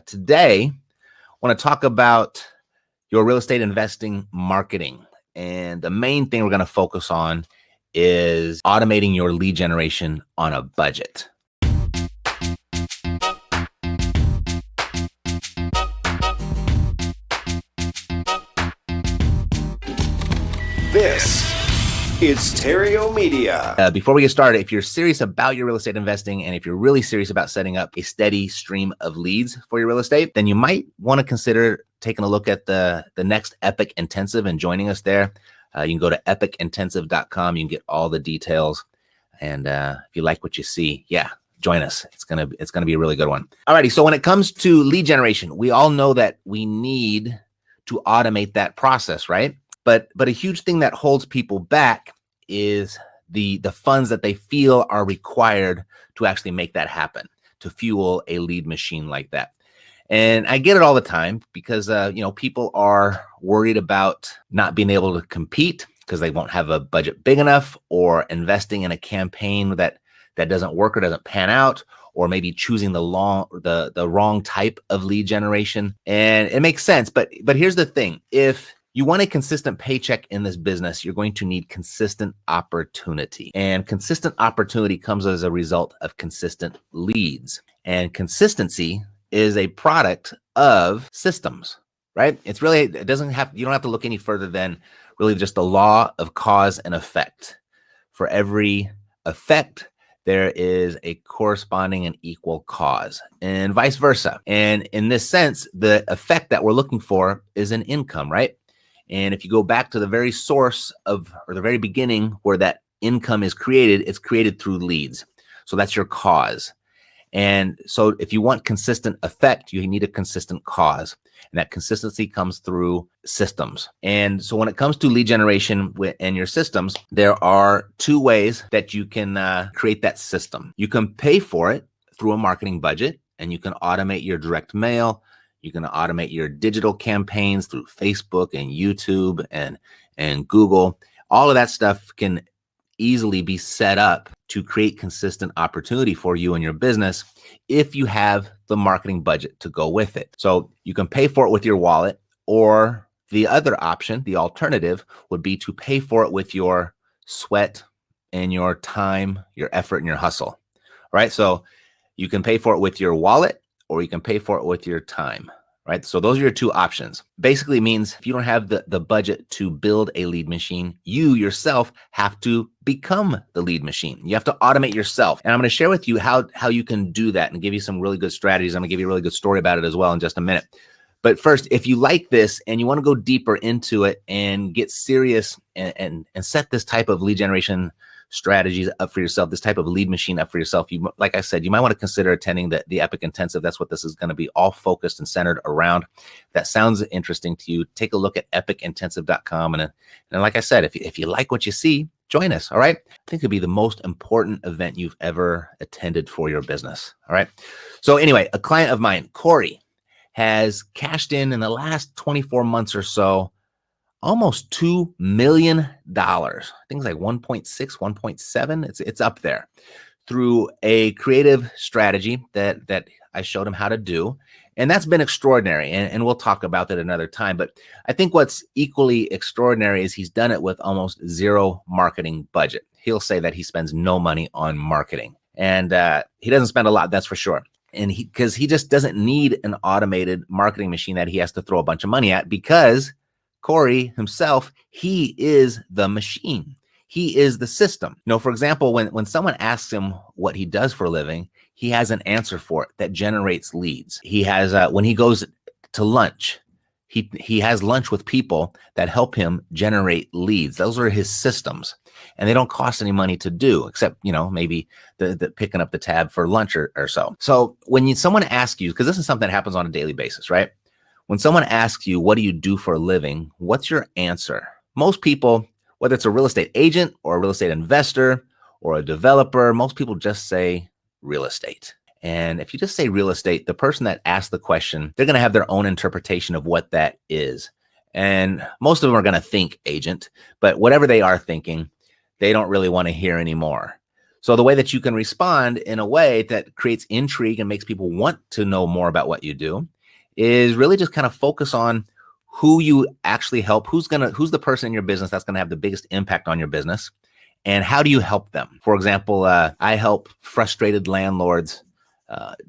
Today, I want to talk about your real estate investing marketing. And the main thing we're going to focus on is automating your lead generation on a budget. This is Terrio Media. Before we get started, if you're serious about your real estate investing and if you're really serious about setting up a steady stream of leads for your real estate, then you might want to consider taking a look at the next Epic Intensive and joining us there. You can go to epicintensive.com. You can get all the details. And if you like what you see, join us. It's gonna be a really good one. Alrighty, so when it comes to lead generation, we all know that we need to automate that process, right? But a huge thing that holds people back is the funds that they feel are required to actually make that happen, to fuel a lead machine like that. And I get it all the time because people are worried about not being able to compete because they won't have a budget big enough, or investing in a campaign that doesn't work or doesn't pan out, or maybe choosing the wrong type of lead generation. And it makes sense, but here's the thing: if you want a consistent paycheck in this business, you're going to need consistent opportunity. And consistent opportunity comes as a result of consistent leads. And consistency is a product of systems, right? You don't have to look any further than really just the law of cause and effect. For every effect, there is a corresponding and equal cause, and vice versa. And in this sense, the effect that we're looking for is an income, right? And if you go back to the very source or the very beginning where that income is created, it's created through leads. So that's your cause. And so if you want consistent effect, you need a consistent cause. And that consistency comes through systems. And so when it comes to lead generation and your systems, there are two ways that you can create that system. You can pay for it through a marketing budget, and you can automate your direct mail. You can automate your digital campaigns through Facebook and YouTube and Google. All of that stuff can easily be set up to create consistent opportunity for you and your business if you have the marketing budget to go with it. So you can pay for it with your wallet, or the other option, the alternative, would be to pay for it with your sweat and your time, your effort, and your hustle. All right. So you can pay for it with your wallet, or you can pay for it with your time, right? So those are your two options. Basically means if you don't have the budget to build a lead machine, you yourself have to become the lead machine. You have to automate yourself. And I'm going to share with you how you can do that and give you some really good strategies. I'm going to give you a really good story about it as well in just a minute. But first, if you like this and you want to go deeper into it and get serious and set this type of lead generation strategies up for yourself, this type of lead machine up for yourself, like I said, you might want to consider attending the Epic Intensive. That's what this is going to be all focused and centered around. If that sounds interesting to you, take a look at epicintensive.com. And like I said, if you like what you see, join us. All right. I think it'll be the most important event you've ever attended for your business. All right. So anyway, a client of mine, Corey, has cashed in the last 24 months or so almost $2 million. I think it's like 1.6, 1.7. It's up there through a creative strategy that I showed him how to do. And that's been extraordinary. And we'll talk about that another time. But I think what's equally extraordinary is he's done it with almost zero marketing budget. He'll say that he spends no money on marketing. And he doesn't spend a lot, that's for sure. And because he just doesn't need an automated marketing machine that he has to throw a bunch of money at, because Corey himself, he is the machine. He is the system. For example, when someone asks him what he does for a living, he has an answer for it that generates leads. He has, when he goes to lunch, he has lunch with people that help him generate leads. Those are his systems, and they don't cost any money to do, except, maybe the picking up the tab for lunch or so. So when someone asks you, because this is something that happens on a daily basis, right? When someone asks you, what do you do for a living? What's your answer? Most people, whether it's a real estate agent or a real estate investor or a developer, most people just say real estate. And if you just say real estate, the person that asked the question, they're going to have their own interpretation of what that is. And most of them are going to think agent, but whatever they are thinking, they don't really want to hear anymore. So the way that you can respond in a way that creates intrigue and makes people want to know more about what you do is really just kind of focus on who you actually help, who's the person in your business that's going to have the biggest impact on your business, and how do you help them? For example, I help frustrated landlords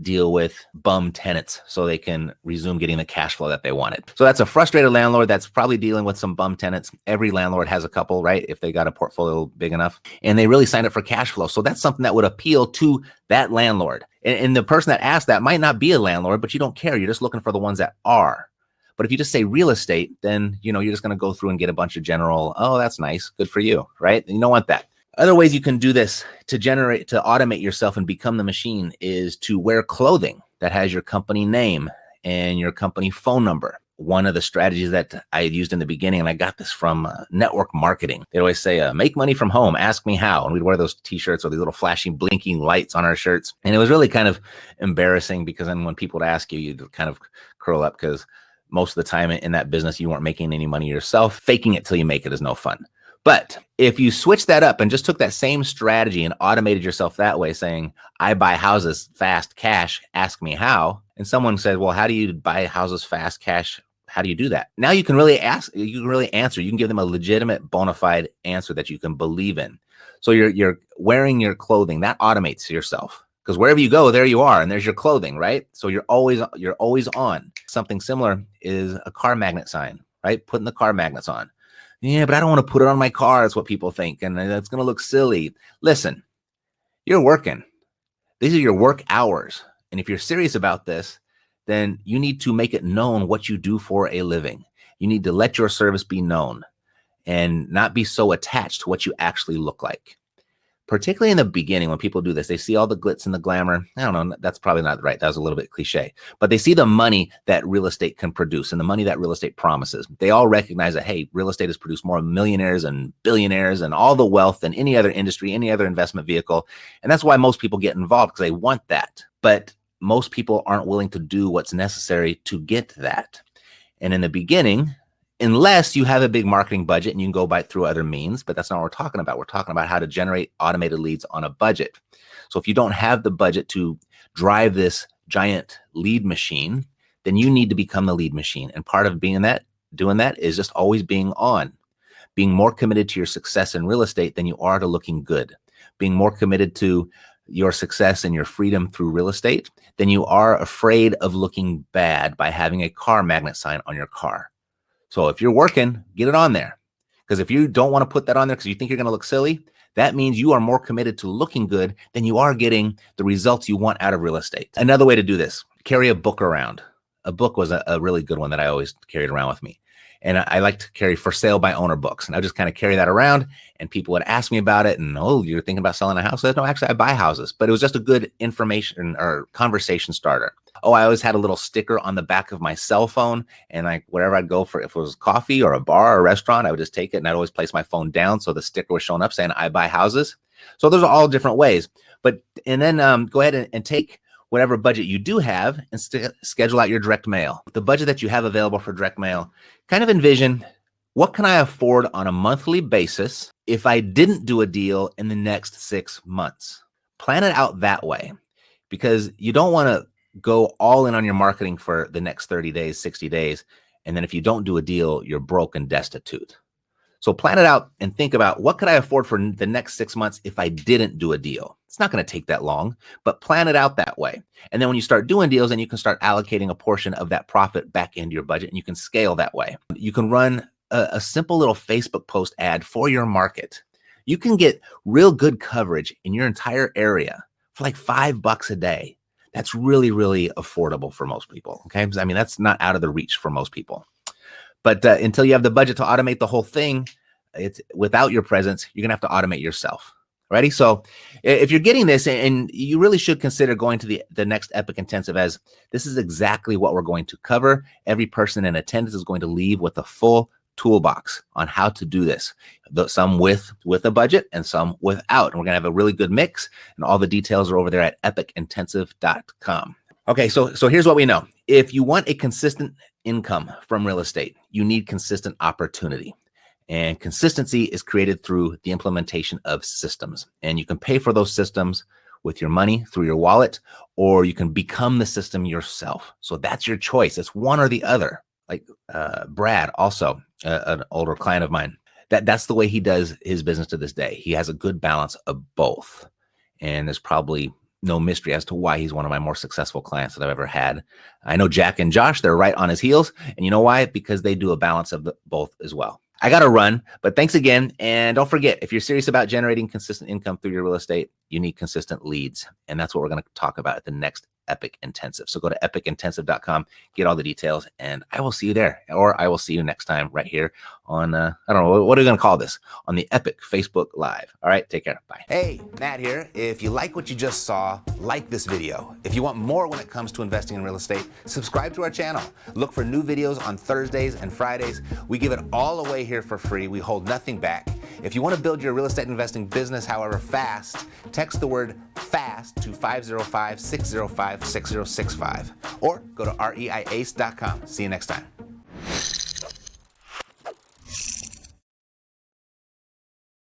deal with bum tenants so they can resume getting the cash flow that they wanted. So that's a frustrated landlord that's probably dealing with some bum tenants. Every landlord has a couple, right? If they got a portfolio big enough, and they really signed up for cash flow. So that's something that would appeal to that landlord. And the person that asked that might not be a landlord, but you don't care. You're just looking for the ones that are. But if you just say real estate, then, you're just going to go through and get a bunch of general, oh, that's nice. Good for you, right? And you don't want that. Other ways you can do this to automate yourself and become the machine is to wear clothing that has your company name and your company phone number. One of the strategies that I used in the beginning, and I got this from network marketing. They always say, make money from home, ask me how. And we'd wear those t-shirts with these little flashing, blinking lights on our shirts. And it was really kind of embarrassing because then when people would ask you, you'd kind of curl up because most of the time in that business, you weren't making any money yourself. Faking it till you make it is no fun. But if you switch that up and just took that same strategy and automated yourself that way, saying, I buy houses fast, cash, ask me how. And someone said, well, how do you buy houses fast, cash? How do you do that? Now you can really answer. You can give them a legitimate, bona fide answer that you can believe in. So you're wearing your clothing. That automates yourself. Because wherever you go, there you are, and there's your clothing, right? So you're always on. Something similar is a car magnet sign, right? Putting the car magnets on. Yeah, but I don't want to put it on my car. That's what people think. And that's going to look silly. Listen, you're working. These are your work hours. And if you're serious about this, then you need to make it known what you do for a living. You need to let your service be known and not be so attached to what you actually look like. Particularly in the beginning, when people do this, they see all the glitz and the glamour. I don't know, that's probably not right. That was a little bit cliche. But they see the money that real estate can produce and the money that real estate promises. They all recognize that, hey, real estate has produced more millionaires and billionaires and all the wealth than any other industry, any other investment vehicle. And that's why most people get involved, because they want that. But most people aren't willing to do what's necessary to get that. And in the beginning, unless you have a big marketing budget and you can go by through other means, but that's not what we're talking about. We're talking about how to generate automated leads on a budget. So if you don't have the budget to drive this giant lead machine, then you need to become the lead machine. And part of doing that is just always being on, being more committed to your success in real estate than you are to looking good, being more committed to your success and your freedom through real estate than you are afraid of looking bad by having a car magnet sign on your car. So if you're working, get it on there. Because if you don't want to put that on there because you think you're going to look silly, that means you are more committed to looking good than you are getting the results you want out of real estate. Another way to do this, carry a book around. A book was a really good one that I always carried around with me. And I like to carry for sale by owner books. And I just kind of carry that around and people would ask me about it. And, oh, you're thinking about selling a house? I said, no, actually I buy houses. But it was just a good information or conversation starter. Oh, I always had a little sticker on the back of my cell phone. And like wherever I'd go for, if it was coffee or a bar or a restaurant, I would just take it and I'd always place my phone down. So the sticker was showing up saying I buy houses. So those are all different ways. And then go ahead and take whatever budget you do have and schedule out your direct mail. The budget that you have available for direct mail, kind of envision, what can I afford on a monthly basis if I didn't do a deal in the next 6 months? Plan it out that way, because you don't want to go all in on your marketing for the next 30 days, 60 days. And then if you don't do a deal, you're broke and destitute. So plan it out and think about, what could I afford for the next 6 months if I didn't do a deal? It's not going to take that long, but plan it out that way. And then when you start doing deals, then you can start allocating a portion of that profit back into your budget, and you can scale that way. You can run a simple little Facebook post ad for your market. You can get real good coverage in your entire area for like $5 a day. That's really, really affordable for most people. Okay. I mean, that's not out of the reach for most people. But until you have the budget to automate the whole thing, it's without your presence, you're going to have to automate yourself. Ready? So if you're getting this, and you really should consider going to the next Epic Intensive, as this is exactly what we're going to cover. Every person in attendance is going to leave with a full toolbox on how to do this. Some with a budget and some without. And we're going to have a really good mix. And all the details are over there at epicintensive.com. Okay, so here's what we know. If you want a consistent income from real estate, you need consistent opportunity. And consistency is created through the implementation of systems. And you can pay for those systems with your money through your wallet, or you can become the system yourself. So that's your choice. It's one or the other. Like Brad, also an older client of mine, that's the way he does his business to this day. He has a good balance of both. And there's probably no mystery as to why he's one of my more successful clients that I've ever had. I know Jack and Josh, they're right on his heels. And you know why? Because they do a balance of both as well. I got to run, but thanks again. And don't forget, if you're serious about generating consistent income through your real estate, you need consistent leads. And that's what we're going to talk about at the next Epic Intensive. So go to epicintensive.com, get all the details, and I will see you there. Or I will see you next time right here on, I don't know, what are we going to call this? On the Epic Facebook Live. All right, take care. Bye. Hey, Matt here. If you like what you just saw, like this video. If you want more when it comes to investing in real estate, subscribe to our channel. Look for new videos on Thursdays and Fridays. We give it all away here for free. We hold nothing back. If you want to build your real estate investing business, however, fast, text the word FAST to 505-605-6065 or go to reiace.com. See you next time.